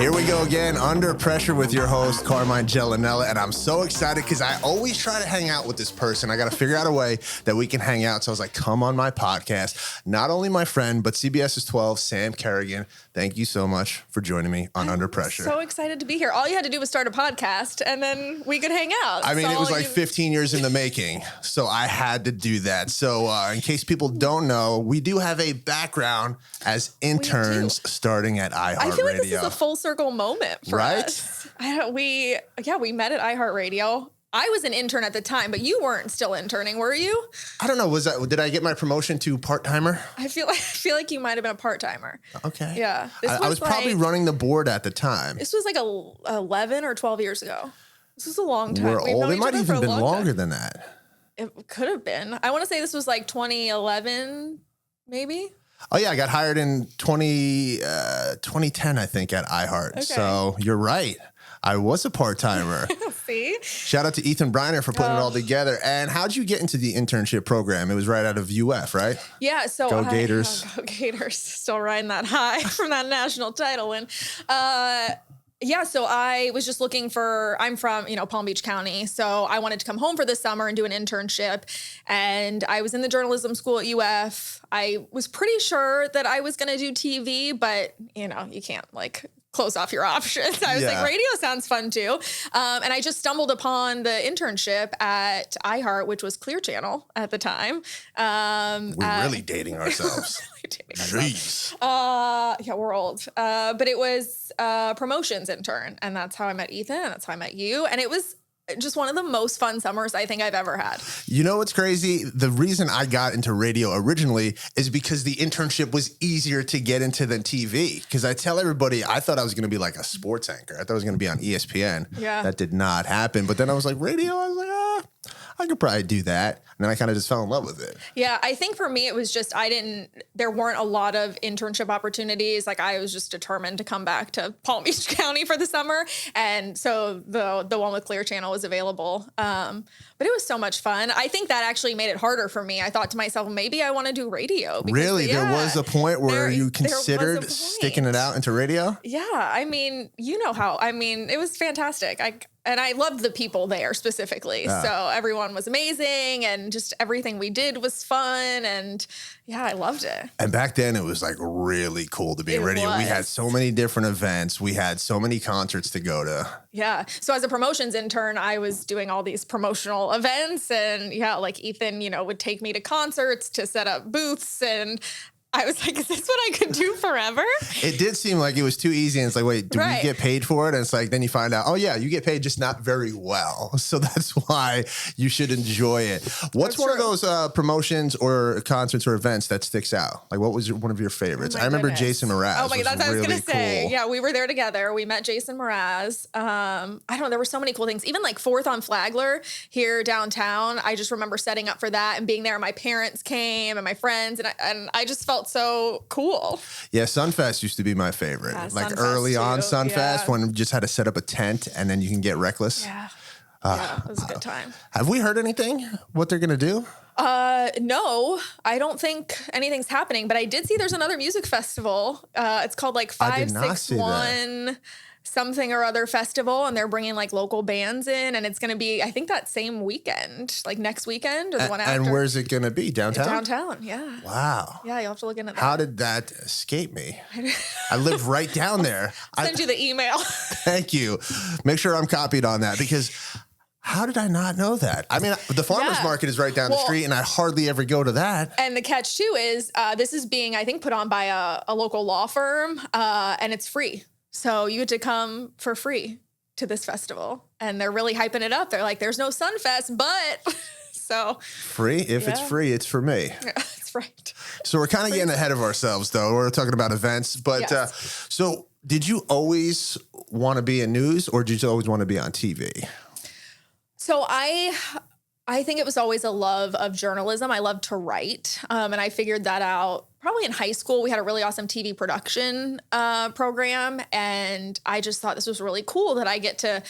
Here we go again, Under Pressure with your host, Carmine, and I'm so excited because I always try to hang out with this person. I got to figure out a way that we can hang out. So I was like, come on my podcast. Not only my friend, but CBS's 12, Sam Kerrigan. Thank you so much for joining me on Under Pressure. So excited to be here. All you had to do was start a podcast and then we could hang out. I mean, it was like 15 years in the making, so I had to do that. So in case people don't know, we do have a background as interns starting at iHeartRadio. I feel like this is a full circle moment for us. We met at iHeartRadio. I was an intern at the time, but you weren't still interning, were you? I don't know. Did I get my promotion to part-timer? I feel like you might have been a part-timer. Okay. Yeah. I was probably running the board at the time. This was like 11 or 12 years ago. This was a long time. We're old. It might have even been longer than that. It could have been. I want to say this was like 2011, maybe. Oh, yeah. I got hired in 2010, I think, at iHeart. Okay. So you're right. I was a part-timer. See? Shout out to Ethan Briner for putting it all together. And how'd you get into the internship program? It was right out of UF, right? Yeah. So Go Gators. Go Gators. Still riding that high from that national title win. Yeah, so I was just looking I'm from, Palm Beach County. So I wanted to come home for the summer and do an internship. And I was in the journalism school at UF. I was pretty sure that I was going to do TV, but, you can't close off your options. I was like, radio sounds fun too. And I just stumbled upon the internship at iHeart, which was Clear Channel at the time. We're really dating ourselves. Jeez. Yeah, we're old. But it was a promotions intern. And that's how I met Ethan. And that's how I met you. And it was just one of the most fun summers I think I've ever had. You know what's crazy? The reason I got into radio originally is because the internship was easier to get into than TV. Because I tell everybody, I thought I was going to be like a sports anchor. I thought I was going to be on ESPN. Yeah. That did not happen. But then I was like, radio? I was like, I could probably do that. And then I kind of just fell in love with it. Yeah, I think for me, it was just, there weren't a lot of internship opportunities. I was just determined to come back to Palm Beach County for the summer. And so the one with Clear Channel was available. But it was so much fun. I think that actually made it harder for me. I thought to myself, maybe I want to do radio. Really? There was a point where you considered sticking it out into radio? Yeah. I mean, it was fantastic. And I loved the people there specifically. So everyone was amazing and just everything we did was fun. And yeah, I loved it. And back then it was really cool to be in radio. We had so many different events. We had so many concerts to go to. Yeah. So as a promotions intern, I was doing all these promotional events and Ethan, would take me to concerts to set up booths and I was like, is this what I could do forever? It did seem like it was too easy. And it's like, wait, do we get paid for it? And it's like, then you find out, oh yeah, you get paid, just not very well. So that's why you should enjoy it. What's one of those promotions or concerts or events that sticks out? What was one of your favorites? I remember Jason Mraz. Oh my God, that's what I was going to say. Yeah, we were there together. We met Jason Mraz. I don't know, there were so many cool things. Even 4th on Flagler here downtown. I just remember setting up for that and being there. My parents came and my friends and I just felt so cool. Yeah, Sunfest used to be my favorite. Early on Sunfest when we just had to set up a tent and then you can get reckless. Yeah. It was a good time. Have we heard anything? What they're going to do? No, I don't think anything's happening, but I did see there's another music festival. It's called 561 something or other festival, and they're bringing local bands in, and it's going to be, I think, that same weekend, next weekend or the one after. And where's it going to be? Downtown? Downtown, yeah. Wow. Yeah, you'll have to look into that. How did that escape me? I live right down there. Send you the email. Thank you. Make sure I'm copied on that because how did I not know that? I mean, the farmer's market is right down the street, and I hardly ever go to that. And the catch, too, is this is being, I think, put on by a local law firm, and it's free. So you get to come for free to this festival. And they're really hyping it up. They're like, there's no Sunfest, but so. Free? If it's free, it's for me. Yeah, that's right. So we're kind of getting ahead of ourselves, though. We're talking about events. But so did you always want to be in news or did you always want to be on TV? So I think it was always a love of journalism. I love to write. And I figured that out probably in high school. We had a really awesome TV production program. And I just thought this was really cool that I get to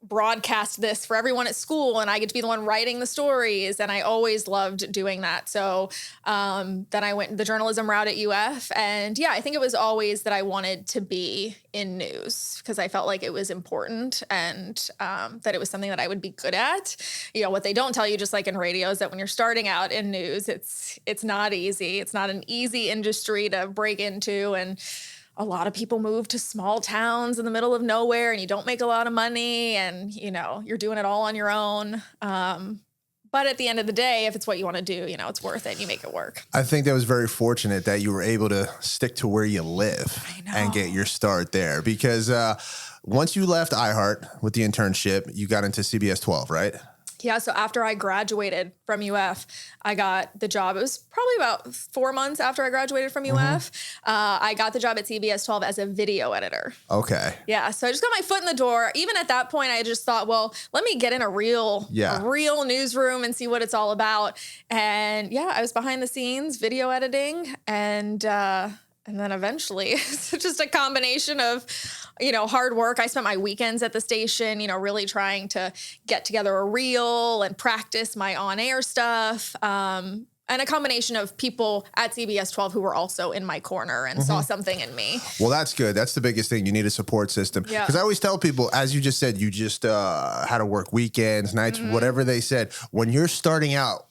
broadcast this for everyone at school, and I get to be the one writing the stories. And I always loved doing that. So then I went the journalism route at UF. And yeah, I think it was always that I wanted to be in news because I felt like it was important and that it was something that I would be good at. You know, what they don't tell you, just like in radio, is that when you're starting out in news, it's not easy. It's not an easy industry to break into. And a lot of people move to small towns in the middle of nowhere and you don't make a lot of money and, you know, you're doing it all on your own. But at the end of the day, if it's what you want to do, you know, it's worth it. You make it work. I think that was very fortunate that you were able to stick to where you live and get your start there because once you left iHeart with the internship, you got into CBS 12, right? Yeah, so after I graduated from UF, I got the job. It was probably about 4 months after I graduated from UF. I got the job at CBS 12 as a video editor. Okay. Yeah, so I just got my foot in the door. Even at that point, I just thought, well, let me get in a real newsroom and see what it's all about. And yeah, I was behind the scenes video editing and then eventually it's just a combination of, you know, hard work. I spent my weekends at the station, you know, really trying to get together a reel and practice my on-air stuff. And a combination of people at CBS 12 who were also in my corner and saw something in me. Well, that's good. That's the biggest thing. You need a support system. Because I always tell people, as you just said, you just had to work weekends, nights, whatever they said. When you're starting out,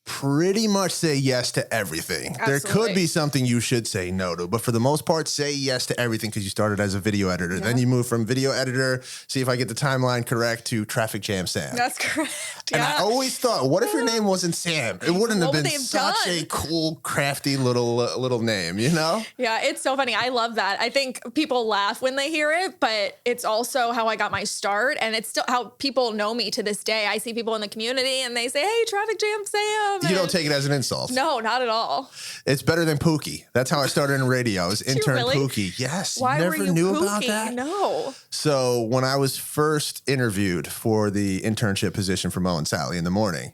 pretty much say yes to everything. Absolutely. There could be something you should say no to, but for the most part, say yes to everything because you started as a video editor. Then you move from video editor, see if I get the timeline correct, to Traffic Jam Sam. That's correct. And I always thought, what if your name wasn't Sam? It wouldn't have been such a cool, crafty little name, you know? Yeah, it's so funny. I love that. I think people laugh when they hear it, but it's also how I got my start, and it's still how people know me to this day. I see people in the community and they say, hey, Traffic Jam Sam. You don't take it as an insult. No, not at all. It's better than Pookie. That's how I started in radio. I was intern really? Pookie. Yes. Why you were never you knew Pookie? about that? No. So when I was first interviewed for the internship position for Mo and Sally in the morning,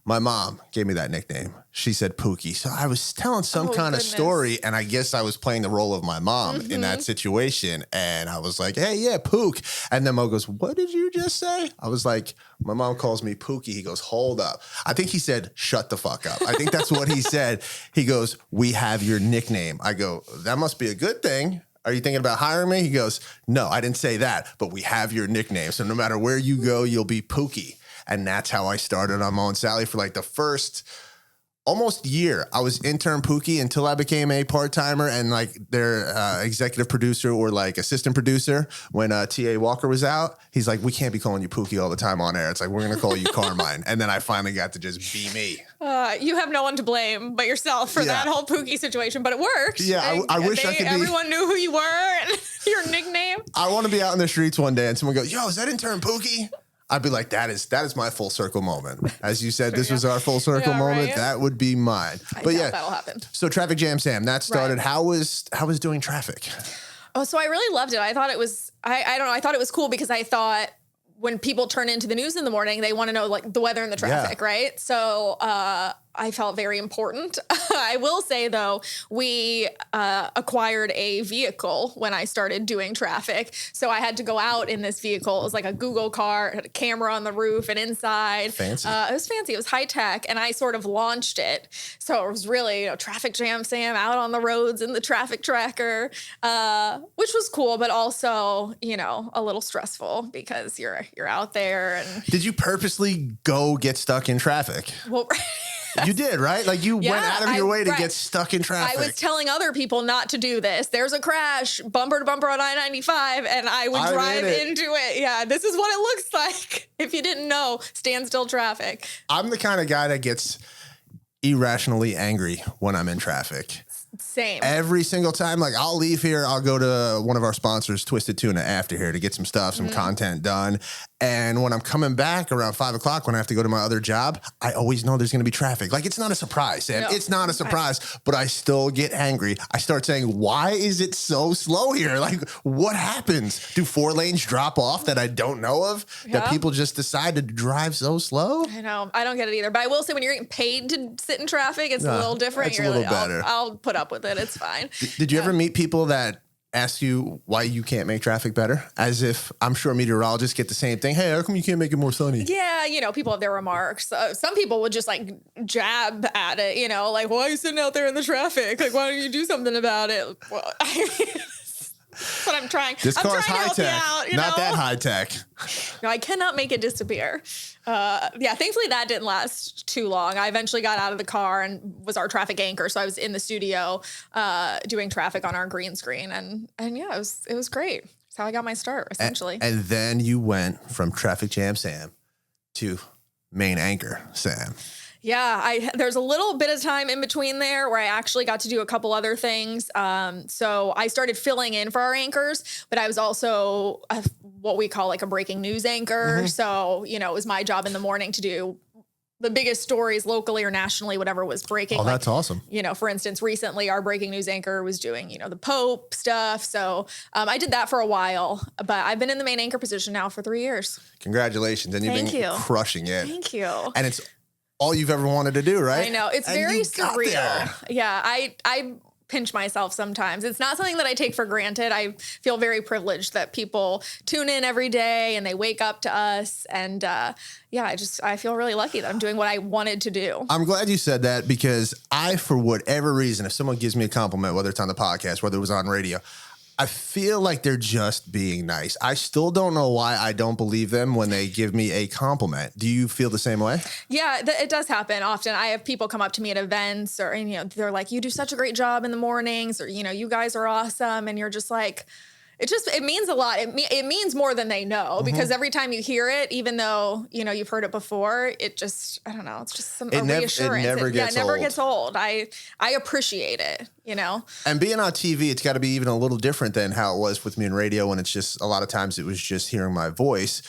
my mom gave me that nickname. She said Pookie. So I was telling some kind of story, and I guess I was playing the role of my mom in that situation. And I was like, hey, yeah, Pook. And then Mo goes, what did you just say? I was like, my mom calls me Pookie. He goes, hold up. I think he said, shut the fuck up. I think that's what he said. He goes, we have your nickname. I go, that must be a good thing. Are you thinking about hiring me? He goes, no, I didn't say that, but we have your nickname. So no matter where you go, you'll be Pookie. And that's how I started on Mo and Sally for like the first almost year. I was intern Pookie until I became a part-timer and like their executive producer or like assistant producer when T.A. Walker was out. He's like, we can't be calling you Pookie all the time on air. It's like, we're going to call you Carmine. And then I finally got to just be me. You have no one to blame but yourself for that whole Pookie situation, but it worked. Yeah, I wish I could be. Everyone knew who you were and your nickname. I want to be out in the streets one day and someone goes, yo, is that intern Pookie? I'd be like, that is my full circle moment. As you said, this was our full circle moment. Right? That would be mine. But yeah, that'll happen. So Traffic Jam Sam, that started. Right. How was doing traffic? Oh, so I really loved it. I thought it was, I don't know. I thought it was cool because I thought when people turn into the news in the morning, they want to know like the weather and the traffic, right? So I felt very important. I will say, though, we acquired a vehicle when I started doing traffic. So I had to go out in this vehicle. It was like a Google car. It had a camera on the roof and inside. Fancy. It was fancy. It was high tech. And I sort of launched it. So it was really, Traffic Jam Sam out on the roads in the traffic tracker, which was cool, but also, a little stressful because you're out there. And did you purposely go get stuck in traffic? Well, you did, right? Like you went out of your way to get stuck in traffic. I was telling other people not to do this. There's a crash, bumper to bumper on I-95, and I would drive into it. Yeah, this is what it looks like. If you didn't know, standstill traffic. I'm the kind of guy that gets irrationally angry when I'm in traffic. Same. Every single time, like I'll leave here, I'll go to one of our sponsors, Twisted Tuna, after here to get some stuff, some content done. And when I'm coming back around 5 o'clock, when I have to go to my other job, I always know there's going to be traffic. Like it's not a surprise, Sam. No. It's not a surprise, but I still get angry. I start saying, why is it so slow here? Like what happens? Do 4 lanes drop off that I don't know of? Yeah. That people just decide to drive so slow? I know. I don't get it either. But I will say when you're getting paid to sit in traffic, it's a little different. It's a little better. I'll put up with it. It's fine. Did you ever meet people that ask you why you can't make traffic better? As if I'm sure meteorologists get the same thing. Hey, how come you can't make it more sunny? Yeah, people have their remarks. Some people would just like jab at it, like, why are you sitting out there in the traffic? Like, why don't you do something about it? Well, I mean, that's what I'm trying. This I'm car's trying high to help tech, you out, not that high tech. No, I cannot make it disappear. Thankfully that didn't last too long. I eventually got out of the car and was our traffic anchor. So I was in the studio doing traffic on our green screen. And yeah, it was great. That's how I got my start, essentially. And then you went from Traffic Jam Sam to Main Anchor Sam. Yeah, there's a little bit of time in between there where I actually got to do a couple other things. So I started filling in for our anchors, but I was also what we call like a breaking news anchor. Mm-hmm. So, it was my job in the morning to do the biggest stories locally or nationally, whatever was breaking. Oh, that's awesome. For instance, recently our breaking news anchor was doing, the Pope stuff. So I did that for a while, but I've been in the main anchor position now for 3 years. Congratulations. And you've been crushing it. Thank you. And it's all you've ever wanted to do, right? I know. It's very surreal. Yeah. I pinch myself sometimes. It's not something that I take for granted. I feel very privileged that people tune in every day and they wake up to us. And I feel really lucky that I'm doing what I wanted to do. I'm glad you said that because for whatever reason, if someone gives me a compliment, whether it's on the podcast, whether it was on radio, I feel like they're just being nice. I still don't know why I don't believe them when they give me a compliment. Do you feel the same way? Yeah, it does happen often. I have people come up to me at events they're like, you do such a great job in the mornings, or, you guys are awesome. And you're just like, it means a lot. It means more than they know, because every time you hear it, even though, you've heard it before, it just, I don't know, it's just a reassurance. It never gets old. I appreciate it, And being on TV, it's got to be even a little different than how it was with me in radio, when it's just, a lot of times it was just hearing my voice.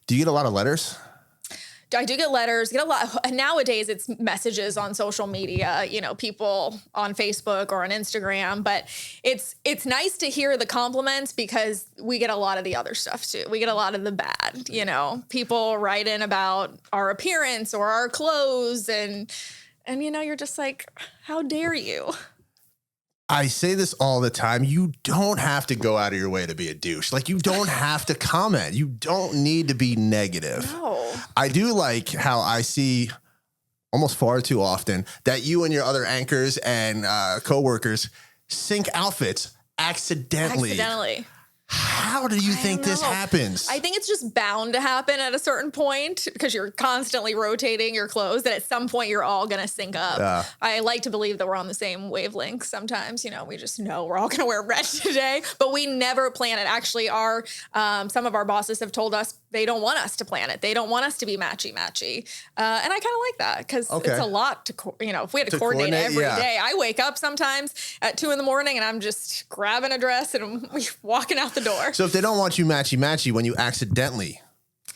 Do you get a lot of letters? I do get letters, get a lot. Nowadays it's messages on social media, people on Facebook or on Instagram, but it's nice to hear the compliments because we get a lot of the other stuff too. We get a lot of the bad, people write in about our appearance or our clothes and you're just like, how dare you? I say this all the time. You don't have to go out of your way to be a douche. Like, you don't have to comment. You don't need to be negative. No. I do like how I see almost far too often that you and your other anchors and coworkers sync outfits accidentally. How do you think this happens? I think it's just bound to happen at a certain point because you're constantly rotating your clothes, that at some point you're all going to sync up. I like to believe that we're on the same wavelength sometimes. We just know we're all going to wear red today, but we never plan it. Actually, some of our bosses have told us they don't want us to plan it. They don't want us to be matchy. And I kind of like that because it's a lot to, if we had to coordinate every day. I wake up sometimes at 2 a.m. and I'm just grabbing a dress and we're walking out the door. So if they don't want you matchy when you accidentally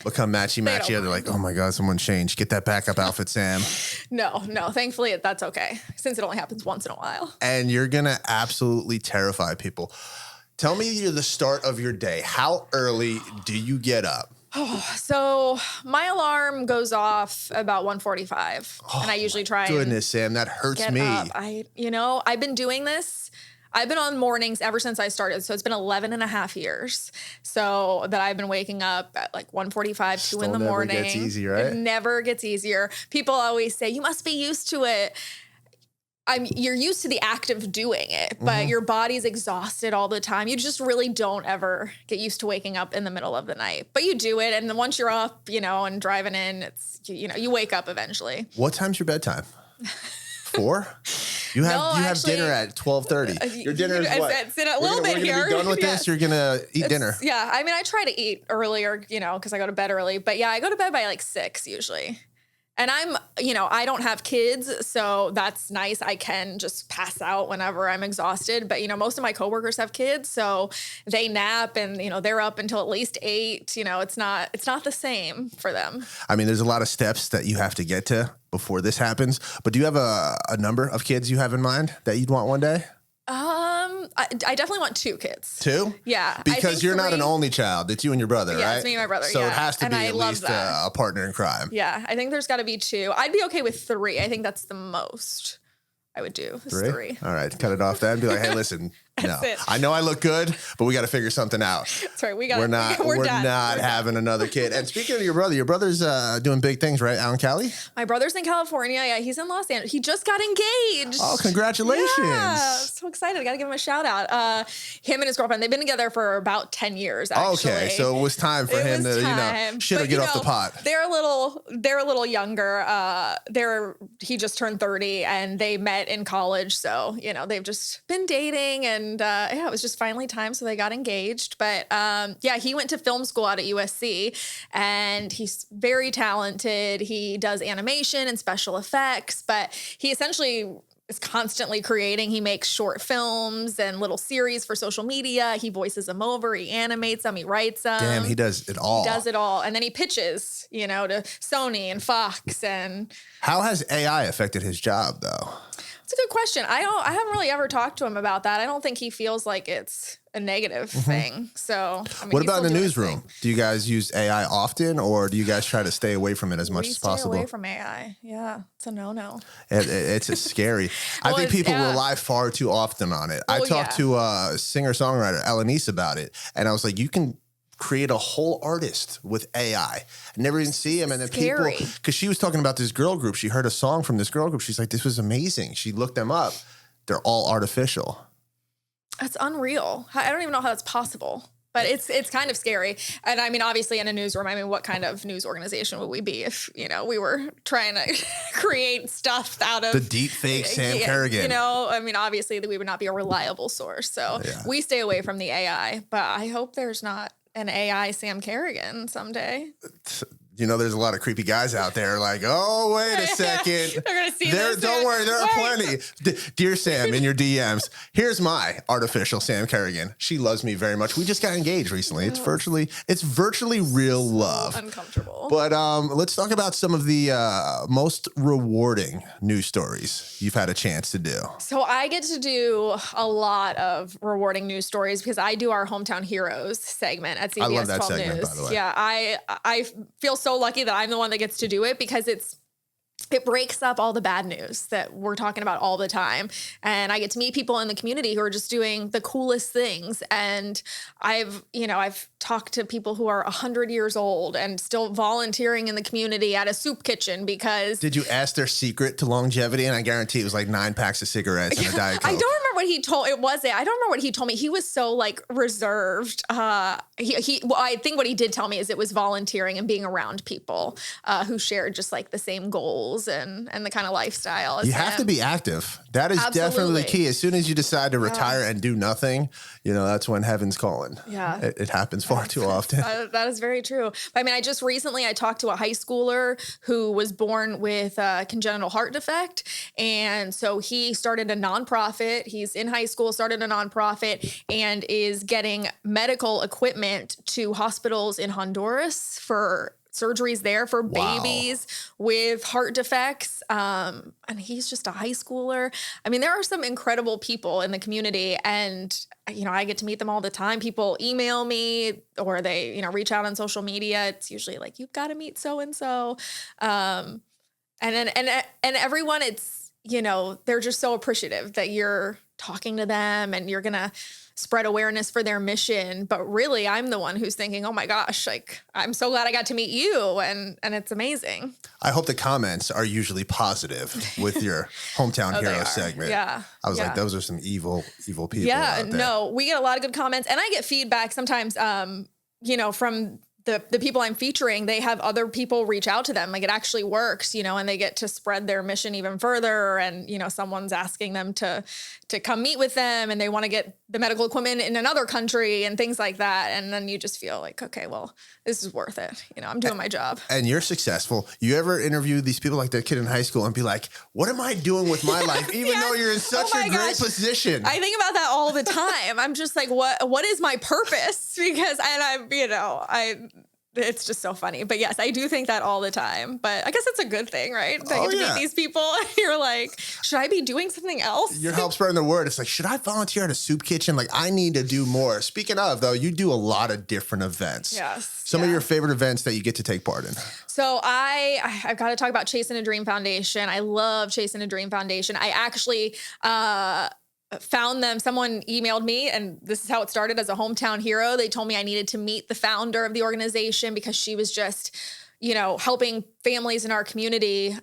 become matchy, they're like, oh my God, someone changed. Get that backup outfit, Sam. No, thankfully that's okay, since it only happens once in a while. And you're going to absolutely terrify people. Tell me the start of your day. How early do you get up? So my alarm goes off about 1:45, and I usually try. Goodness, Sam, that hurts me. Up. I've been doing this. I've been on mornings ever since I started. So it's been 11 and a half years. So that I've been waking up at like 1:45, 2 in the morning. It never gets easy, right? It never gets easier. People always say, you must be used to it. You're used to the act of doing it, but your body's exhausted all the time. You just really don't ever get used to waking up in the middle of the night. But you do it, and then once you're up, and driving in, it's you wake up eventually. What time's your bedtime? 4? You have dinner at 12:30. Your dinner is what? It's in a little bit here. We're gonna be done with this. You're gonna eat dinner. Yeah, I try to eat earlier, because I go to bed early. But yeah, I go to bed by like 6 usually. And I don't have kids, so that's nice. I can just pass out whenever I'm exhausted. But, most of my coworkers have kids, so they nap and, they're up until at least 8. It's not the same for them. There's a lot of steps that you have to get to before this happens. But do you have a number of kids you have in mind that you'd want one day? I definitely want 2 kids. 2? Yeah. Because you're not an only child. It's you and your brother, right? Yeah, it's me and my brother, So it has to be at least a partner in crime. Yeah, I think there's got to be 2. I'd be okay with 3. I think that's the most I would do. 3? All right, cut it off then. Be like, hey, listen, That's it. I know I look good, but we got to figure something out. That's right. We're not having another kid. And speaking of your brother's doing big things, right? Out in Cali? My brother's in California. Yeah, he's in Los Angeles. He just got engaged. Oh, congratulations. Yeah, so excited. I got to give him a shout out. Him and his girlfriend, they've been together for about 10 years, actually. Okay, so it was time for him to, shit or get off the pot. They're a little younger. He just turned 30 and they met in college. So, they've just been dating and it was just finally time. So they got engaged. But he went to film school out at USC and he's very talented. He does animation and special effects, but he essentially is constantly creating. He makes short films and little series for social media. He voices them over. He animates them. He writes them. Damn, he does it all. He does it all. And then he pitches, to Sony and Fox. And how has AI affected his job, though? It's a good question. I haven't really ever talked to him about that. I don't think he feels like it's a negative thing. So, what about in the newsroom? Do you guys use AI often, or do you guys try to stay away from it as much as possible? Stay away from AI. Yeah, it's a no-no. It's scary. I think people rely far too often on it. I talked to a singer-songwriter, Elenice, about it, and I was like, you can create a whole artist with AI. I never even see him. And then people, because she was talking about this girl group, she heard a song from this girl group. She's like, this was amazing. She looked them up. They're all artificial. That's unreal. I don't even know how that's possible, but it's kind of scary. And I mean, obviously in a newsroom, what kind of news organization would we be if, we were trying to create stuff out of the deep fake Sam Kerrigan. Obviously we would not be a reliable source. So we stay away from the AI, but I hope there's not an AI Sam Kerrigan someday. There's a lot of creepy guys out there like, oh, wait a second. They're going to see this. Don't worry, there are plenty. Dear Sam, in your DMs, here's my artificial Sam Kerrigan. She loves me very much. We just got engaged recently. It's virtually real love. Uncomfortable. But let's talk about some of the most rewarding news stories you've had a chance to do. So I get to do a lot of rewarding news stories because I do our Hometown Heroes segment at CBS 12 News. I love that segment, by the way. Yeah, I feel so lucky that I'm the one that gets to do it because it breaks up all the bad news that we're talking about all the time. And I get to meet people in the community who are just doing the coolest things. And I've talked to people who are 100 years old and still volunteering in the community at a soup kitchen because... Did you ask their secret to longevity? And I guarantee it was like 9 packs of cigarettes and a Diet Coke. I don't remember what he told. I don't remember what he told me. He was so reserved. I think what he did tell me is it was volunteering and being around people who shared just the same goals and the kind of lifestyle. You have to be active. That is definitely the key. As soon as you decide to retire and do nothing, that's when heaven's calling. Yeah. It happens far too often. That is very true. But I just recently I talked to a high schooler who was born with a congenital heart defect. And so he started a nonprofit. He's in high school, started a nonprofit, and is getting medical equipment to hospitals in Honduras for surgeries there for babies with heart defects. And he's just a high schooler. There are some incredible people in the community and, I get to meet them all the time. People email me or they, reach out on social media. It's usually you've got to meet so-and-so. And everyone, it's, they're just so appreciative that you're talking to them and you're going to spread awareness for their mission. But really, I'm the one who's thinking, oh my gosh, I'm so glad I got to meet you. And it's amazing. I hope the comments are usually positive with your Hometown Hero segment. Yeah. I was like, those are some evil people. Yeah, out there. No, we get a lot of good comments and I get feedback sometimes, from the people I'm featuring. They have other people reach out to them. It actually works, and they get to spread their mission even further. And, someone's asking them to come meet with them and they want to get the medical equipment in another country and things like that. And then you just feel okay, well, this is worth it. I'm doing my job. And you're successful. You ever interview these people like that kid in high school and be like, what am I doing with my life? Even though you're in such a great position. I think about that all the time. I'm just what is my purpose? Because, it's just so funny. But yes, I do think that all the time. But I guess it's a good thing, right? That you get to meet these people and you're like, should I be doing something else? You're help spreading the word. It's should I volunteer at a soup kitchen? I need to do more. Speaking of, though, you do a lot of different events. Yes. Some of your favorite events that you get to take part in. So I've got to talk about Chasing a Dream Foundation. I love Chasing a Dream Foundation. I actually found them. Someone emailed me, and this is how it started as a hometown hero. They told me I needed to meet the founder of the organization because she was just, helping families in our community.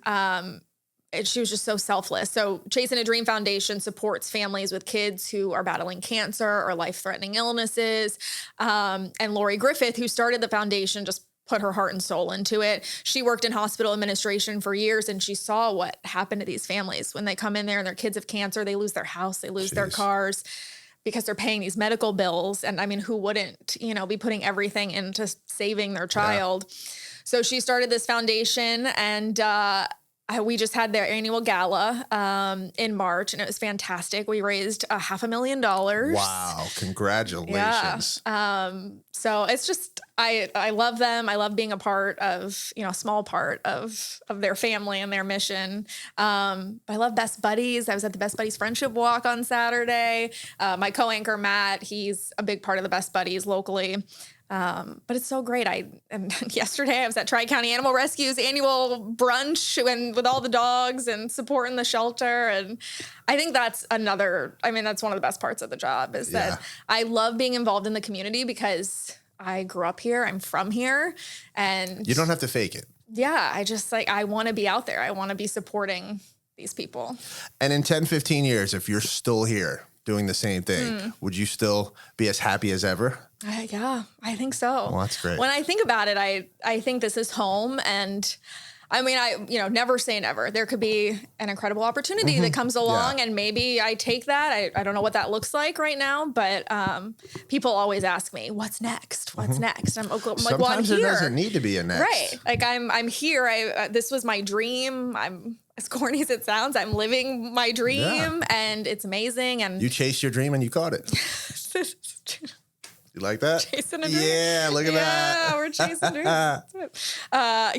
And she was just so selfless. So Chasing a Dream Foundation supports families with kids who are battling cancer or life-threatening illnesses. And Lori Griffith, who started the foundation, just put her heart and soul into it. She worked in hospital administration for years, and she saw what happened to these families when they come in there and their kids have cancer. They lose their house, they lose their cars because they're paying these medical bills. And I mean, who wouldn't, be putting everything into saving their child? Yeah. So she started this foundation, and we just had their annual gala in March, and it was fantastic. We raised $500,000. Wow. Congratulations. Yeah. So it's just, I love them. I love being a part of, a small part of their family and their mission. I love Best Buddies. I was at the Best Buddies Friendship Walk on Saturday. My co-anchor, Matt, he's a big part of the Best Buddies locally. But it's so great. And yesterday I was at Tri-County Animal Rescue's annual brunch with all the dogs and supporting the shelter. And I think that's one of the best parts of the job is that I love being involved in the community because I grew up here. I'm from here, and you don't have to fake it. Yeah. I want to be out there. I want to be supporting these people. And in 10, 15 years, if you're still here doing the same thing, would you still be as happy as ever? Yeah, I think so. Well, that's great. When I think about it, I think this is home. And I mean, never say never. There could be an incredible opportunity that comes along, and maybe I take that. I don't know what that looks like right now, but people always ask me, what's next? What's next? I'm like, well, I'm Sometimes here. There doesn't need to be a next. Right. Like I'm here. This was my dream. I'm, as corny as it sounds, I'm living my dream, and it's amazing. And you chased your dream and you caught it. You like that? Chasing a dream. Yeah, look at that. Yeah, we're chasing dreams. I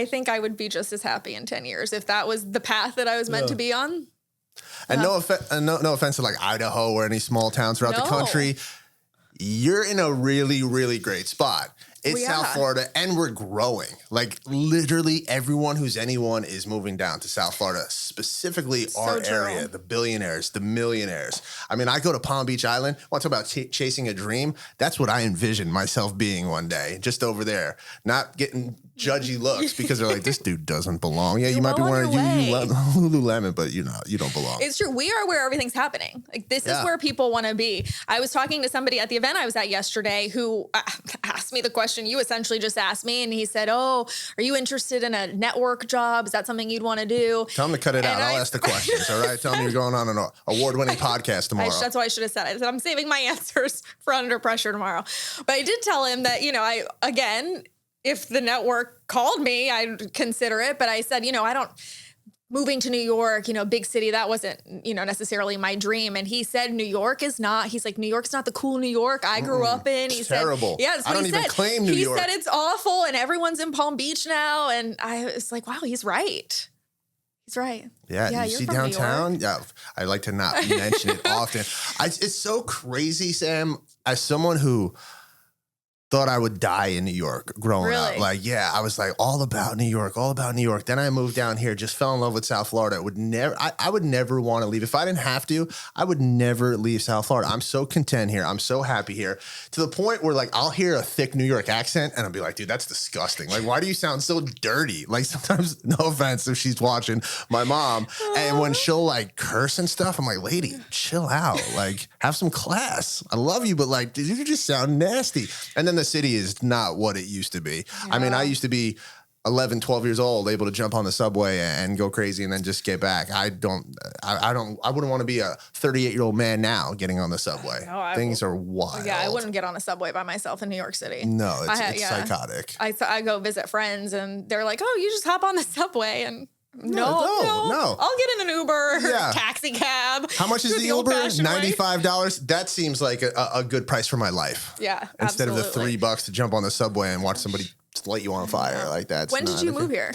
think I would be just as happy in 10 years if that was the path that I was meant to be on. And no offense to like Idaho or any small towns throughout the country. You're in a really, really great spot. It's South Florida, and we're growing. Like, literally everyone who's anyone is moving down to South Florida, specifically our area, the billionaires, the millionaires. I mean, I go to Palm Beach Island. Want to talk about chasing a dream? That's what I envision myself being one day, just over there, not getting judgy looks because they're like, this dude doesn't belong. Yeah, you might be wearing Lululemon, but you don't belong. It's true. We are where everything's happening. Like, this is where people want to be. I was talking to somebody at the event I was at yesterday who asked me the question you essentially just asked me, and he said, "Oh, are you interested in a network job? Is that something you'd want to do?" Tell him to cut it out. I'll ask the questions. All right. Tell him you're going on an award-winning podcast tomorrow. That's what I should have said. I said I'm saving my answers for Under Pressure tomorrow. But I did tell him that, if the network called me, I'd consider it. But I said, moving to New York, big city, that wasn't, necessarily my dream. And he said, New York's not the cool New York I grew up in. He said, terrible. Yeah, that's what I don't even claim New York. He said it's awful and everyone's in Palm Beach now. And I was like, wow, he's right. He's right. Yeah, you see downtown? Yeah, I like to not mention it often. It's so crazy, Sam, as someone who thought I would die in New York growing up. Like, I was like all about New York. Then I moved down here, just fell in love with South Florida. I would never want to leave. If I didn't have to, I would never leave South Florida. I'm so content here. I'm so happy here, to the point where like I'll hear a thick New York accent and I'll be like, dude, that's disgusting. Like, why do you sound so dirty? Like, sometimes, no offense if she's watching, my mom, and when she'll like curse and stuff, I'm like, lady, chill out. Like, have some class. I love you, but like, dude, you just sound nasty. And then the city is not what it used to be. Yeah. I mean, I used to be 11, 12 years old, able to jump on the subway and go crazy and then just get back. I wouldn't want to be a 38-year-old man now getting on the subway. No, Things are wild. Yeah, I wouldn't get on a subway by myself in New York City. No, it's psychotic. I go visit friends and they're like, oh, you just hop on the subway, and No. I'll get in an Uber, taxi cab. How much is the Uber? $95. That seems like a good price for my life. Yeah, instead of the $3 to jump on the subway and watch somebody light you on fire like that. When did you move here?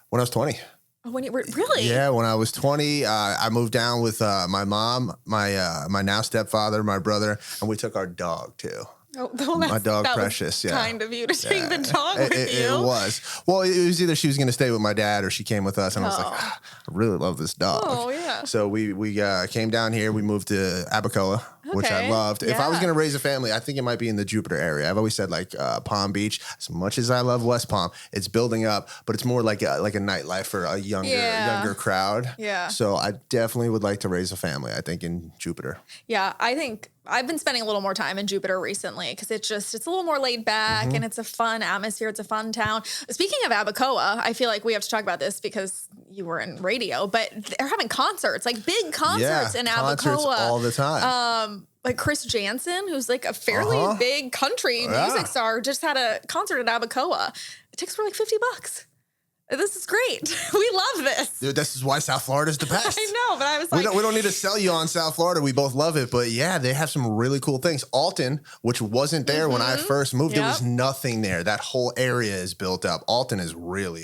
When I was 20. When you were really? Yeah, when I was 20, I moved down with my mom, my now stepfather, my brother, and we took our dog too. Oh, well, My dog that Precious, was yeah. kind of you to take the dog with It you. was. Well, it was either she was going to stay with my dad or she came with us. And I was like, Oh. I really love this dog. Oh, yeah. So we came down here. We moved to Abacoa, which I Okay. loved. If I was Yeah. going to raise a family, I think it might be in the Jupiter area. I've always said like Palm Beach. As much as I love West Palm, it's building up, but it's more like a nightlife for a younger crowd. Yeah. So I definitely would like to raise a family, I think, in Jupiter. Yeah, I think I've been spending a little more time in Jupiter recently because it's a little more laid back and it's a fun atmosphere. It's a fun town. Speaking of Abacoa, I feel like we have to talk about this because you were in radio, but they're having concerts, like big concerts in concerts Abacoa all the time. Like Chris Jansen, who's like a fairly big country music star, just had a concert at Abacoa. It takes for like $50. This is great. We love this. Dude, this is why South Florida's the best. I know, but I was like, we don't need to sell you on South Florida. We both love it, but yeah, they have some really cool things. Alton, which wasn't there when I first moved, there was nothing there. That whole area is built up. Alton is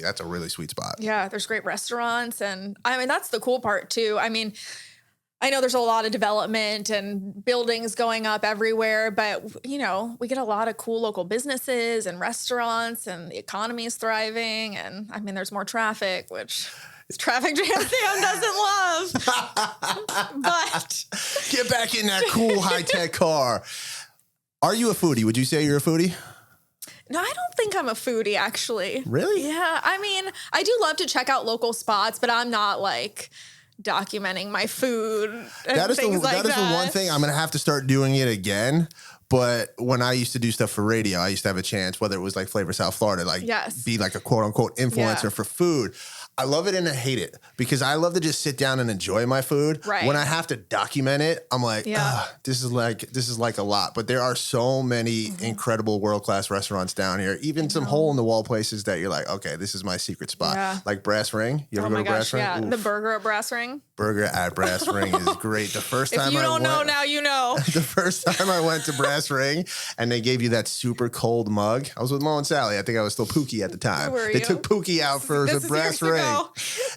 that's a really sweet spot. yeah, there's great restaurants. And I mean, that's the cool part too. I mean, I know there's a lot of development and buildings going up everywhere, but you know, we get a lot of cool local businesses and restaurants and the economy is thriving. And I mean, there's more traffic, which traffic jam Sam doesn't love, but Get back in that cool high-tech car. Are you a foodie? Would you say you're a foodie? no, I don't think I'm a foodie actually. Really? Yeah. I mean, I do love to check out local spots, but I'm not like documenting my food and That is things like that. the one thing I'm going to have to start doing it again. But when I used to do stuff for radio, I used to have a chance, whether it was like Flavor South Florida, like be like a quote unquote influencer for food. I love it and I hate it because I love to just sit down and enjoy my food. Right. When I have to document it, I'm like, this is like a lot. But there are so many incredible world-class restaurants down here, even some hole-in-the-wall places that you're like, okay, this is my secret spot. Yeah. Like Brass Ring. You ever go to Brass Ring? Yeah, Oof. the burger at Brass Ring. Burger at Brass Ring is great. The first time If you don't know, now you know. The first time I went to Brass Ring and they gave you that super cold mug. I was with Mo and Sally. I think I was still Pookie at the time. Where were They you? took Pookie out for the Brass Ring.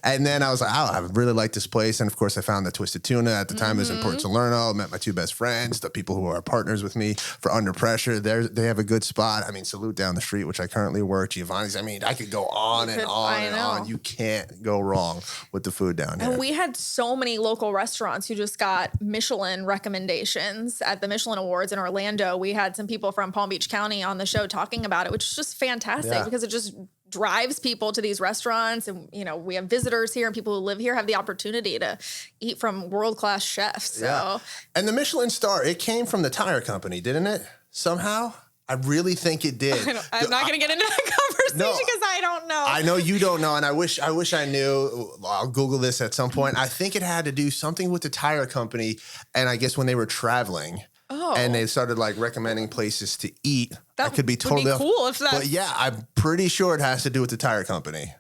And then I was like, oh, I really like this place. And of course, I found the Twisted Tuna. At the time, it was in Port Salerno. I met my two best friends, the people who are partners with me for Under Pressure. They have a good spot. I mean, Salute down the street, which I currently work. Giovanni's. I mean, I could go on and on and on. You can't go wrong with the food down here. And we had so many local restaurants who just got Michelin recommendations at the Michelin Awards in Orlando. We had some people from Palm Beach County on the show talking about it, which is just fantastic because it just drives people to these restaurants. And, you know, we have visitors here and people who live here have the opportunity to eat from world-class chefs. So, And the Michelin star, it came from the tire company, didn't it? Somehow? I really think it did. I'm not going to get into that conversation because I don't know. I know you don't know, and I wish I knew. I'll Google this at some point. I think it had to do something with the tire company, and I guess when they were traveling, and they started like recommending places to eat. That could be totally cool if that. But yeah, I'm pretty sure it has to do with the tire company.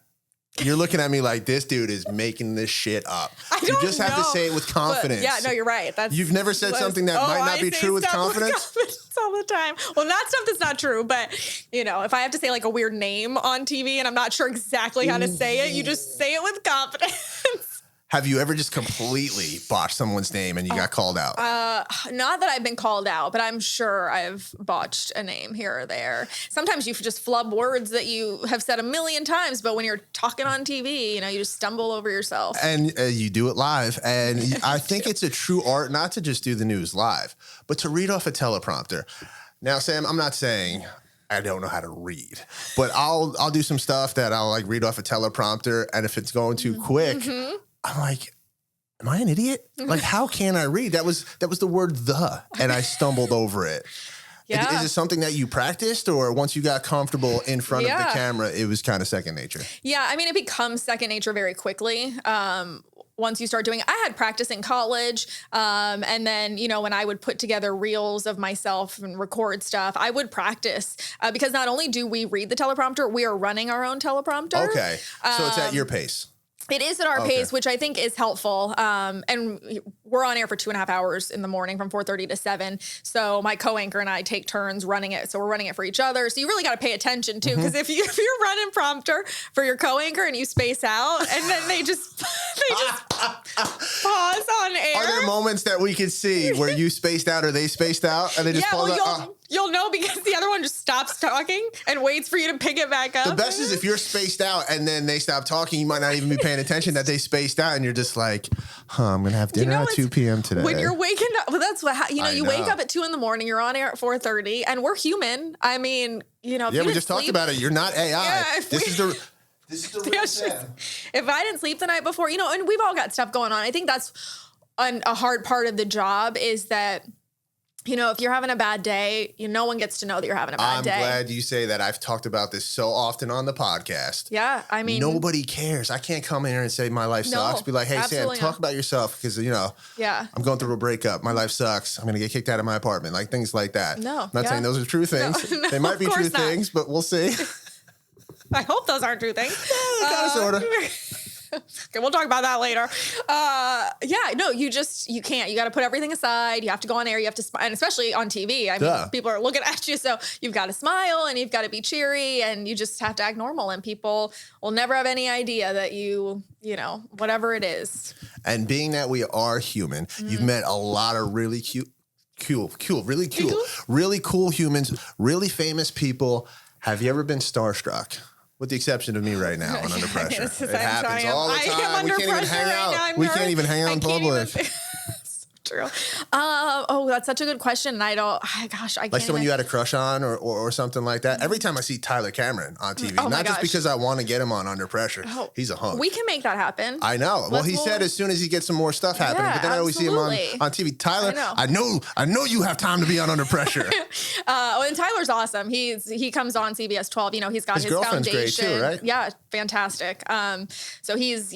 You're looking at me like this dude is making this shit up. You just have to say it with confidence. Yeah, no, you're right. You've never said something that might not be true with confidence? All the time. Well, not stuff that's not true, but you know, if I have to say like a weird name on TV and I'm not sure exactly how to say it, you just say it with confidence. Have you ever just completely botched someone's name and you got called out? Not that I've been called out, but I'm sure I've botched a name here or there. Sometimes you just flub words that you have said a million times, but when you're talking on TV, you know, you just stumble over yourself. And you do it live. And I think it's a true art not to just do the news live, but to read off a teleprompter. Now, Sam, I'm not saying I don't know how to read, but I'll do some stuff that I'll like read off a teleprompter. And if it's going too quick, I'm like, am I an idiot? Like, how can I read? That was the word "the," and I stumbled over it. Yeah. Is it something that you practiced, or once you got comfortable in front of the camera, it was kind of second nature? Yeah, I mean, it becomes second nature very quickly. Once you start doing it, I had practice in college. And then, you know, when I would put together reels of myself and record stuff, I would practice because not only do we read the teleprompter, we are running our own teleprompter. Okay. So it's at your pace. It is at our pace, which I think is helpful. And we're on air for 2.5 hours in the morning from 4:30 to 7. So my co-anchor and I take turns running it. So we're running it for each other. So you really got to pay attention too, because if you're running prompter for your co-anchor and you space out, and then they just pause on air. Are there moments that we can see where you spaced out or they spaced out, and they just pause out? You'll know because the other one just stops talking and waits for you to pick it back up. The best is if you're spaced out and then they stop talking, you might not even be paying attention that they spaced out and you're just like, I'm going to have dinner at 2 p.m. today. When you're waking up, well, that's what, you wake know. up at 2 a.m, you're on air at 4:30 and we're human. I mean, if yeah, you we just talked about it. You're not AI. Yeah, This is the real Sam. If I didn't sleep the night before, and we've all got stuff going on. I think that's a hard part of the job is that, if you're having a bad day, no one gets to know that you're having a bad day. I'm glad you say that. I've talked about this so often on the podcast. Yeah, I mean, nobody cares. I can't come in here and say my life sucks. Be like, hey, Sam, talk about yourself because, yeah, I'm going through a breakup. My life sucks. I'm going to get kicked out of my apartment. Like things like that. No. I'm not saying those are true things. No, they might be true things, but we'll see. I hope those aren't true things. Kind of, sort of. Okay, we'll talk about that later. You can't. You got to put everything aside. You have to go on air. You have to smile, and especially on TV. I mean, people are looking at you, so you've got to smile and you've got to be cheery, and you just have to act normal. And people will never have any idea that whatever it is. And being that we are human, you've met a lot of really really cool humans, really famous people. Have you ever been starstruck? With the exception of me right now when under pressure. It happens all the time. I am under pressure right now. We can't even hang out in public. True. That's such a good question. I can't. Like someone you had a crush on or something like that. Every time I see Tyler Cameron on TV, not just because I want to get him on Under Pressure. He's a hunk. We can make that happen. I know. Well, he said as soon as he gets some more stuff happening, but then I always see him on TV. Tyler, I know you have time to be on Under Pressure. And Tyler's awesome. He comes on CBS 12. He's got his girlfriend's foundation. Great too, right? Yeah, fantastic. So he's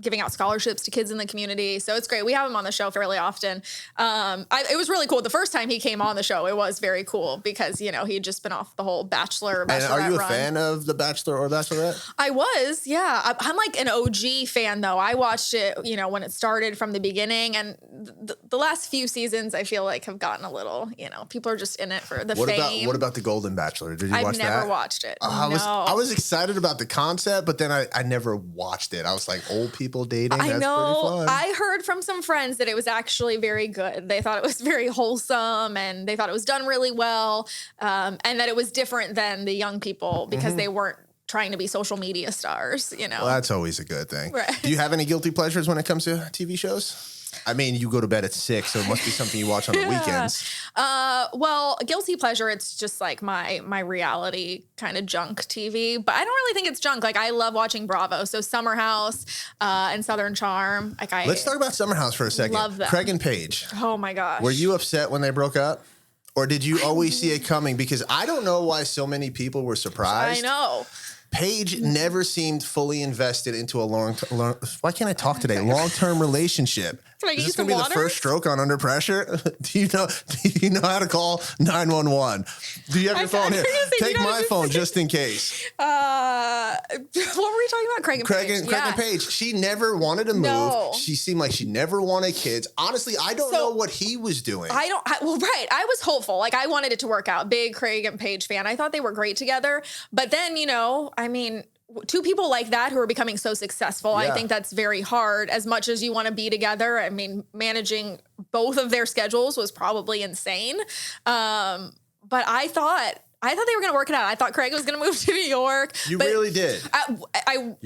giving out scholarships to kids in the community. So it's great. We have him on the show fairly often. It was really cool. The first time he came on the show, it was very cool because, he'd just been off the whole Bachelorette And are you a run. fan of The Bachelor or Bachelorette? I was, yeah. I'm like an OG fan, though. I watched it, when it started from the beginning. And the last few seasons, I feel like, have gotten a little, people are just in it for the fame. What about The Golden Bachelor? Did you watch that? I've never watched it. I was excited about the concept, but then I never watched it. I was like, old people dating? I That's know. pretty fun. I heard from some friends that it was actually very good. They thought it was very wholesome and they thought it was done really well, and that it was different than the young people because they weren't trying to be social media stars, Well, that's always a good thing. Right. Do you have any guilty pleasures when it comes to TV shows? I mean, you go to bed at 6, so it must be something you watch on the weekends. Well, guilty pleasure, it's just like my reality kind of junk TV, but I don't really think it's junk. Like I love watching Bravo. So Summer House and Southern Charm. Let's talk about Summer House for a second. Love them. Craig and Paige. Oh my gosh. Were you upset when they broke up? Or did you always see it coming? Because I don't know why so many people were surprised. I know. Paige never seemed fully invested into a why can't I talk today? Long-term relationship. Is this going to be the first stroke on Under Pressure? Do you know how to call 911? Do you have your phone here? Take my phone just in case. What were we talking about? Craig and Paige. She never wanted to move. No. She seemed like she never wanted kids. Honestly, I don't know what he was doing. I was hopeful. Like I wanted it to work out. Big Craig and Paige fan. I thought they were great together. But then, two people like that who are becoming so successful, I think that's very hard as much as you want to be together. I mean, managing both of their schedules was probably insane. But I thought they were going to work it out. I thought Craig was going to move to New York. You really did.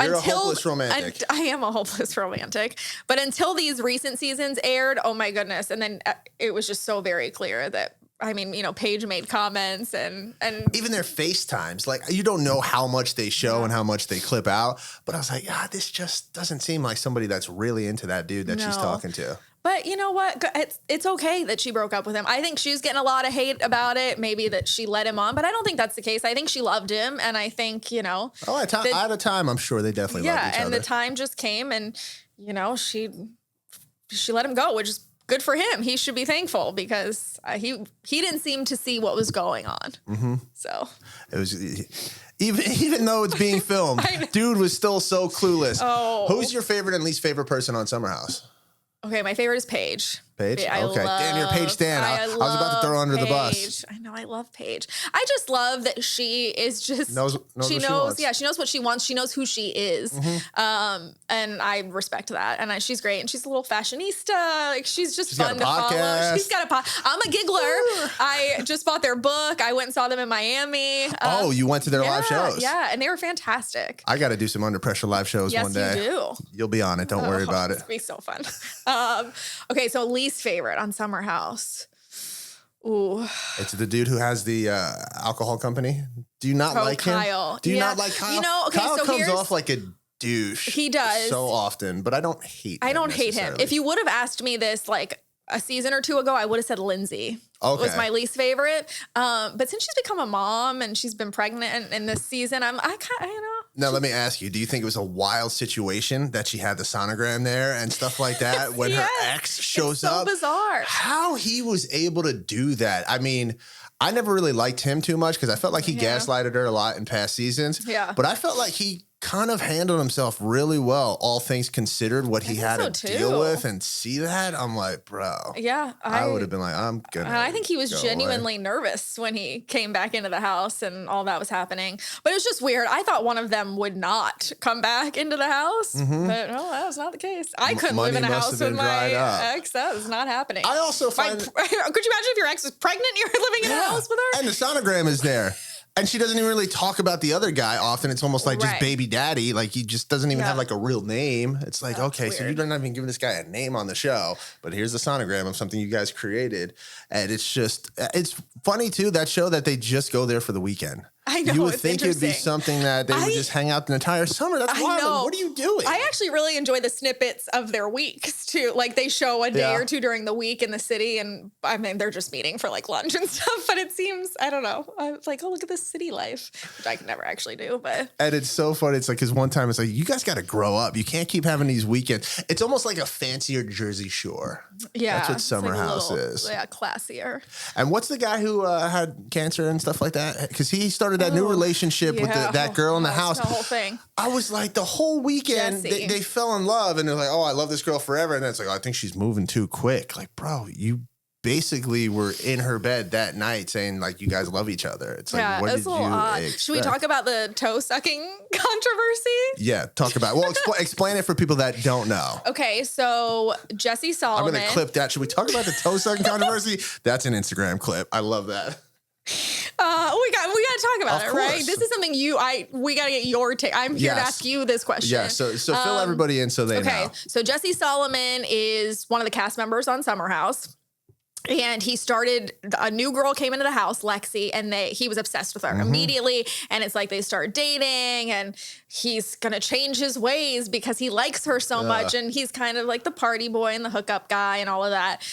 You're a hopeless romantic. I am a hopeless romantic. But until these recent seasons aired, oh my goodness. And then it was just so very clear that, Paige made comments and even their FaceTimes, like you don't know how much they show and how much they clip out. But I was like, this just doesn't seem like somebody that's really into that dude that she's talking to. But you know what? It's okay that she broke up with him. I think she's getting a lot of hate about it. Maybe that she led him on, but I don't think that's the case. I think she loved him, and I think at a time, I'm sure they definitely loved each other. Yeah, and the time just came, and she let him go, which is good for him. He should be thankful because he didn't seem to see what was going on. Mm-hmm. So it was even though it's being filmed, dude was still so clueless. Oh, who's your favorite and least favorite person on Summer House? Okay, my favorite is Paige. Paige? Okay. Damn, you're a Paige stan. I was about to throw her under the bus. I know. I love Paige. I just love that she is just knows she what knows. she wants. Yeah, she knows what she wants. She knows who she is. And I respect that. And she's great. And she's a little fashionista. Like she's just fun to follow. She's got a podcast. I'm a giggler. I just bought their book. I went and saw them in Miami. You went to their live shows? Yeah, and they were fantastic. I got to do some Under Pressure live shows one day. Yes, you do. You'll be on it. Don't worry about it. It'll be so fun. Okay, so least favorite on Summer House. Ooh. It's the dude who has the alcohol company. Do you not like Kyle. him? Do you not like Kyle? You know, okay, Kyle so comes off like a douche. He does. So often, but I don't hate him. I don't hate him. If you would have asked me this like a season or two ago, I would have said Lindsay. Okay. Was my least favorite. But since she's become a mom and she's been pregnant in this season, I kind of. Now, let me ask you, do you think it was a wild situation that she had the sonogram there and stuff like that when her ex shows up? It's so bizarre. How he was able to do that. I mean, I never really liked him too much because I felt like he gaslighted her a lot in past seasons. Yeah. But I felt like he kind of handled himself really well, all things considered, what he had to deal with and see that. I'm like, bro. Yeah. I would have been like, I'm good. I think he was genuinely nervous when he came back into the house and all that was happening. But it was just weird. I thought one of them would not come back into the house. But no, that was not the case. I couldn't live in a house with my ex. That was not happening. I also find... could you imagine if your ex was pregnant and you were living in a house with her? And the sonogram is there. And she doesn't even really talk about the other guy often. It's almost like just baby daddy. Like he just doesn't even have like a real name. It's like, okay, so you're not even giving this guy a name on the show, but here's the sonogram of something you guys created. And it's just, it's funny too, that show that they just go there for the weekend. I know. You would think it'd be something that they would just hang out the entire summer. That's wild. What are you doing? I actually really enjoy the snippets of their weeks too. Like they show a day or two during the week in the city, and I mean they're just meeting for like lunch and stuff. But it seems, I don't know. I was like, oh, look at this city life, which I could never actually do. But and it's so funny. It's like because one time it's like you guys got to grow up. You can't keep having these weekends. It's almost like a fancier Jersey Shore. Yeah, that's what Summer House is. Yeah, classier. And what's the guy who had cancer and stuff like that? Because he started that new relationship with that girl in the house. The whole thing. I was like, the whole weekend they fell in love, and they're like, "Oh, I love this girl forever." And then it's like, oh, I think she's moving too quick. Like, bro, you basically were in her bed that night saying like you guys love each other. It's like, what did you expect? Should we talk about the toe sucking controversy? Yeah, talk about it. Well, explain it for people that don't know. Okay, so Jesse Solomon. I'm going to clip that. Should we talk about the toe sucking controversy? That's an Instagram clip. I love that. We got to talk about it, right? This is something we got to get your take. I'm here to ask you this question. Yeah, so fill everybody in so they know. Okay, so Jesse Solomon is one of the cast members on Summer House. And he started, a new girl came into the house, Lexi, and he was obsessed with her immediately. And it's like they start dating, and he's going to change his ways because he likes her so much. And he's kind of like the party boy and the hookup guy and all of that.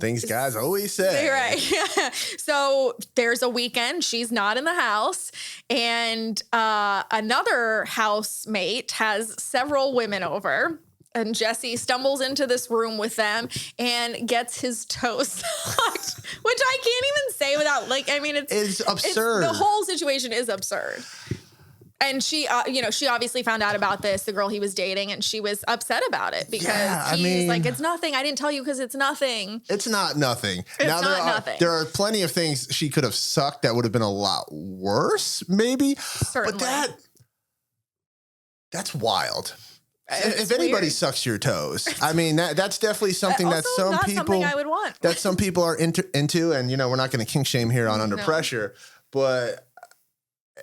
Things guys always say. Right. So there's a weekend. She's not in the house. And another housemate has several women over. And Jesse stumbles into this room with them and gets his toe sucked, which I can't even say without it's absurd. The whole situation is absurd. And she, she obviously found out about this, the girl he was dating, and she was upset about it because he's like, it's nothing. I didn't tell you because it's nothing. It's not nothing. Nothing. There are plenty of things she could have sucked that would have been a lot worse, maybe. Certainly. But that's wild. If anybody sucks your toes, I mean that's definitely something that some people something I would want. That some people are into, and we're not going to kink shame here on Under Pressure, but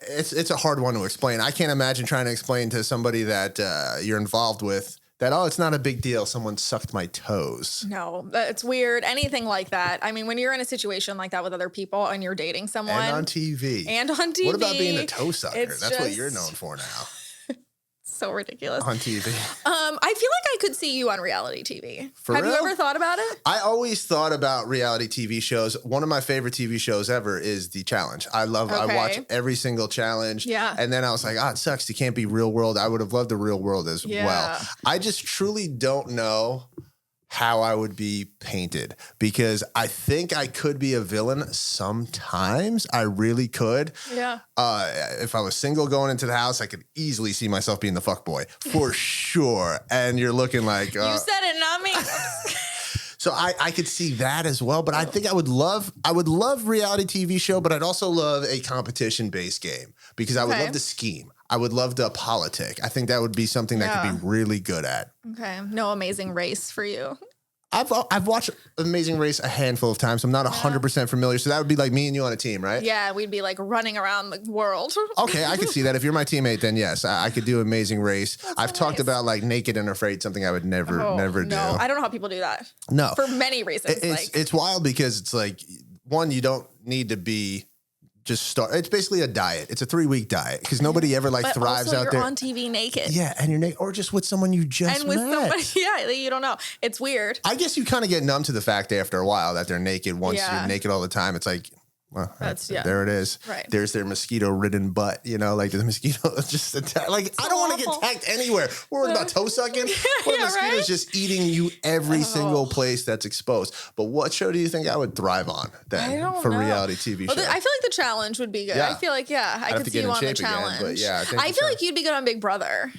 it's a hard one to explain. I can't imagine trying to explain to somebody that you're involved with that it's not a big deal. Someone sucked my toes. No, it's weird. Anything like that. I mean, when you're in a situation like that with other people and you're dating someone and on TV, what about being a toe sucker? That's what you're known for now. So ridiculous. On TV. I feel like I could see you on reality TV. Have you ever thought about it? I always thought about reality TV shows. One of my favorite TV shows ever is The Challenge. I watch every single challenge. Yeah. And then I was like, it sucks. You can't be Real World. I would have loved the Real World as well. I just truly don't know how I would be painted because I think I could be a villain sometimes. I really could. Yeah. If I was single going into the house, I could easily see myself being the fuckboy for sure. And you're looking like you said it, not me. So I could see that as well, but I think I would love reality TV show, but I'd also love a competition based game because I would love the scheme. I would love the politic. I think that would be something that could be really good at. Okay. No Amazing Race for you. I've watched Amazing Race a handful of times. I'm not 100% familiar. So that would be like me and you on a team, right? Yeah, we'd be like running around the world. Okay, I could see that. If you're my teammate, then yes, I could do Amazing Race. I've talked about like Naked and Afraid, something I would never do. I don't know how people do that. No. For many reasons. It's wild because it's like, one, you don't need to be just start. It's basically a diet. It's a 3-week diet because nobody ever like thrives out there. You're on TV naked. Yeah, and you're naked or just with someone you just met. Somebody, you don't know. It's weird. I guess you kind of get numb to the fact after a while that they're naked. Once you're naked all the time, it's like, well, there it is. Right. There's their mosquito-ridden butt, like the mosquito just attack. Like, I don't want to get attacked anywhere. We're worried about toe sucking. What mosquito's just eating you every single place that's exposed. But what show do you think I would thrive on then for reality TV show? I feel like the challenge would be good. Yeah. I feel like, I could see you on the challenge. Again, but I feel like you'd be good on Big Brother.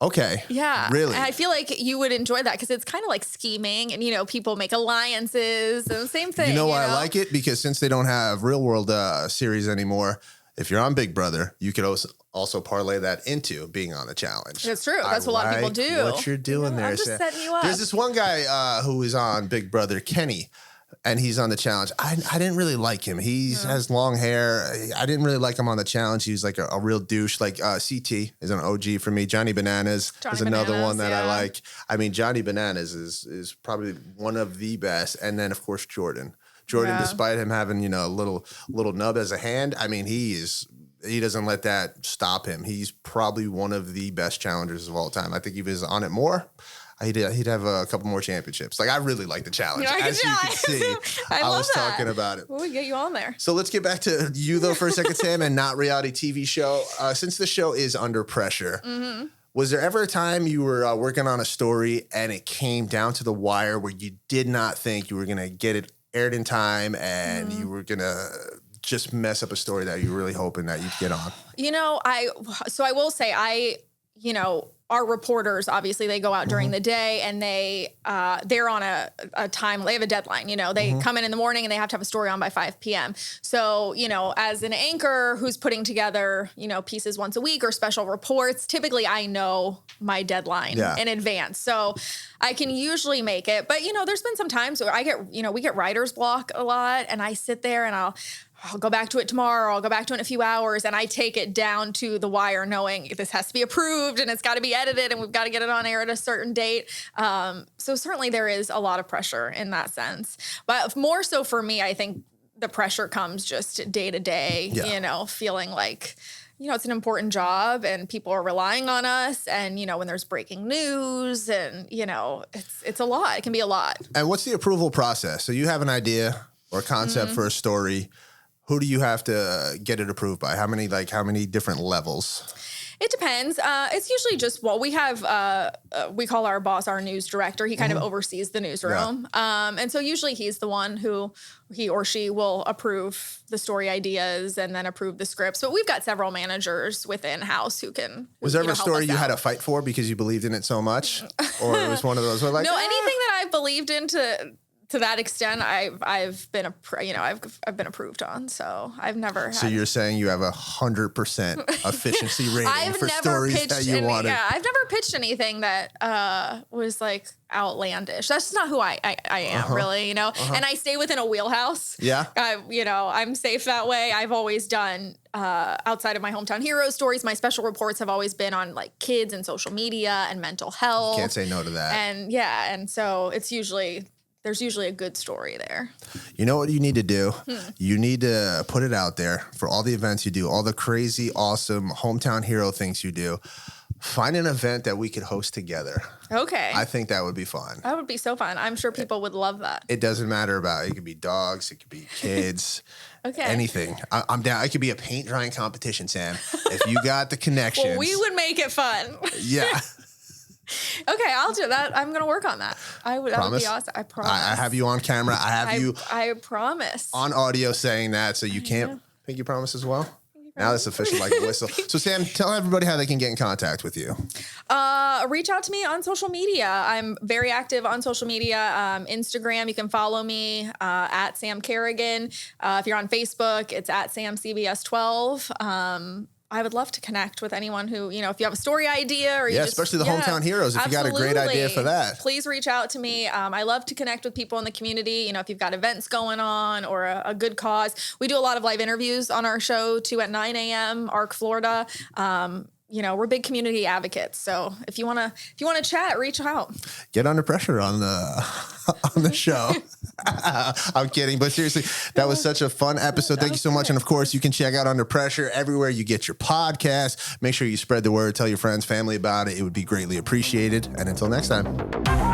Okay. Yeah. Really? And I feel like you would enjoy that because it's kind of like scheming and, people make alliances and the same thing. You know why I like it? Because since they don't have real world series anymore, if you're on Big Brother, you could also parlay that into being on the challenge. That's true. That's what a lot of people do. What you're doing there. I'm just setting you up. There's this one guy who is on Big Brother, Kenny. And he's on the challenge. I didn't really like him. He has long hair. I didn't really like him on the challenge. He was like a real douche. Like CT is an OG for me. Johnny Bananas is another one that I like. I mean, Johnny Bananas is probably one of the best. And then, of course, Jordan. Despite him having, a little nub as a hand, I mean, he doesn't let that stop him. He's probably one of the best challengers of all time. I think if he was on it more, he'd have a couple more championships. Like, I really like the challenge. As you can see, I was talking about it. We'll get you on there. So let's get back to you, though, for a second, Sam, and not reality TV show. Since the show is under pressure, was there ever a time you were working on a story and it came down to the wire where you did not think you were going to get it aired in time and you were going to just mess up a story that you were really hoping that you'd get on? I will say our reporters, obviously, they go out during the day and they're on a time, they have a deadline, they come in the morning and they have to have a story on by 5 p.m. So, as an anchor who's putting together, pieces once a week or special reports, typically I know my deadline in advance. So I can usually make it. But, there's been some times where we get writer's block a lot and I sit there and I'll go back to it tomorrow. I'll go back to it in a few hours. And I take it down to the wire knowing this has to be approved and it's got to be edited and we've got to get it on air at a certain date. So certainly there is a lot of pressure in that sense. But more so for me, I think the pressure comes just day to day, feeling like, it's an important job and people are relying on us. And, when there's breaking news and, it's a lot. It can be a lot. And what's the approval process? So you have an idea or a concept for a story. Who do you have to get it approved by? How many different levels? It depends. It's usually just, we have, we call our boss our news director. He kind of oversees the newsroom. Yeah. And so usually he's the one he or she will approve the story ideas and then approve the scripts. But we've got several managers within house who can. Was there ever a story you had to fight for because you believed in it so much? Or it was one of those where anything that I believed into to that extent, I've been I've been approved on, so I've never. So you're saying you have 100% efficiency rating for stories that you wanted? Yeah, I've never pitched anything that was like outlandish. That's just not who I am, really. And I stay within a wheelhouse. Yeah. I'm safe that way. I've always done outside of my hometown hero stories. My special reports have always been on like kids and social media and mental health. Can't say no to that. And so it's usually. There's usually a good story there. You know what you need to do? You need to put it out there for all the events you do, all the crazy, awesome hometown hero things you do. Find an event that we could host together. Okay. I think that would be fun. That would be so fun. I'm sure people would love that. It doesn't matter about it. Could be dogs. It could be kids. Okay. Anything. I'm down. It could be a paint drying competition, Sam. If you got the connections. Well, we would make it fun. Yeah. Okay, I'll do that. I'm going to work on that. That would be awesome. I promise. I have you on camera. I promise. On audio saying that, so you can't. Think you promise as well? You Now that's official like a whistle. So Sam, tell everybody how they can get in contact with you. Reach out to me on social media. I'm very active on social media. Instagram, you can follow me at Sam Kerrigan. If you're on Facebook, it's at SamCBS12. I would love to connect with anyone who, if you have a story idea or especially the hometown heroes. If absolutely. You got a great idea for that, please reach out to me. I love to connect with people in the community. If you've got events going on or a good cause, we do a lot of live interviews on our show too at 9 a.m. ARC, Florida. We're big community advocates. So if you want to chat, reach out. Get under pressure on the show. I'm kidding, but seriously, that was such a fun episode. Thank you so much. And of course, you can check out Under Pressure everywhere you get your podcast. Make sure you spread the word, tell your friends, family about it. It would be greatly appreciated. And until next time.